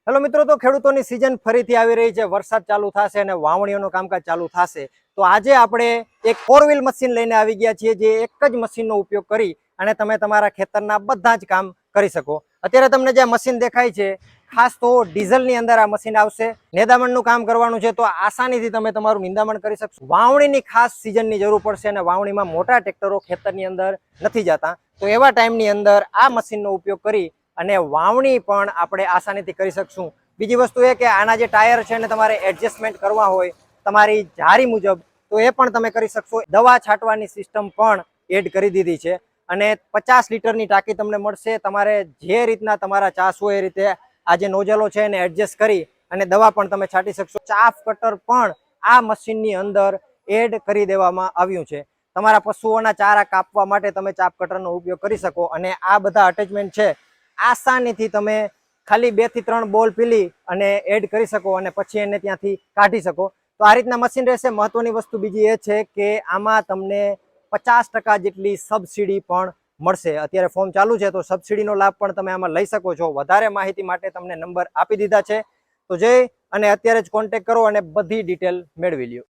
Hello મિત્રો, તો ખેડૂતોની સિઝન ફરીથી આવી રહી છે. વરસાદ ચાલુ થશે અને વાવણીઓનું કામકાજ ચાલુ થશે. તો આજે આપણે એક 4 વ્હીલ મશીન લઈને આવી ગયા છીએ, જે એક જ મશીનનો ઉપયોગ કરી અને તમે તમારા ખેતરના બધા જ કામ કરી શકો. અત્યારે તમને જે મશીન દેખાય છે, ખાસ તો ડીઝલની અંદર આ મશીન આવશે. નિંદામણનું કામ કરવાનું છે તો આસાનીથી તમે તમારું નિંદામણ કરી શકશો. વાવણીની ખાસ સિઝનની જરૂર પડશે અને વાવણીમાં મોટા ટ્રેક્ટરો ખેતરની અંદર નથી જતા, તો એવા ટાઈમની અંદર આ મશીનનો ઉપયોગ કરી અને વાવણી પણ આપણે આસાનીથી કરી શકશું. બીજી વસ્તુ એ કે આના જે ટાયર છે ને તમારે એડજસ્ટમેન્ટ કરવા હોય તમારી જારી મુજબ, તો એ પણ તમે કરી શકશો. દવા છાંટવાની સિસ્ટમ પણ એડ કરી દીધી છે અને 50 લીટરની ટાંકી તમને મળશે. તમારે જે રીતના તમારા ચાસ હોય એ રીતે આ જે નોઝલો છે એને એડજસ્ટ કરી અને દવા પણ તમે છાંટી શકશો. ચાફ કટર પણ આ મશીનની અંદર એડ કરી દેવામાં આવ્યું છે. તમારા પશુઓના ચારા કાપવા માટે તમે ચાફ કટરનો ઉપયોગ કરી શકો અને આ બધા અટેચમેન્ટ છે આસાનીથી તમે ખાલી 2 થી 3 બોલ પીલી અને એડ કરી શકો અને પછી એને ત્યાંથી કાઢી શકો. તો આ રીતના મશીન રહેશે. મહત્વની વસ્તુ બીજી એ છે કે આમાં તમને 50% જેટલી સબસિડી પણ મળશે. અત્યારે ફોર્મ ચાલુ છે તો સબસિડીનો લાભ પણ તમે આમાં લઈ શકો છો. વધારે માહિતી માટે તમને નંબર આપી દીધા છે, તો જઈ અને અત્યારે જ કોન્ટેક્ટ કરો અને બધી ડિટેલ મેળવી લ્યો.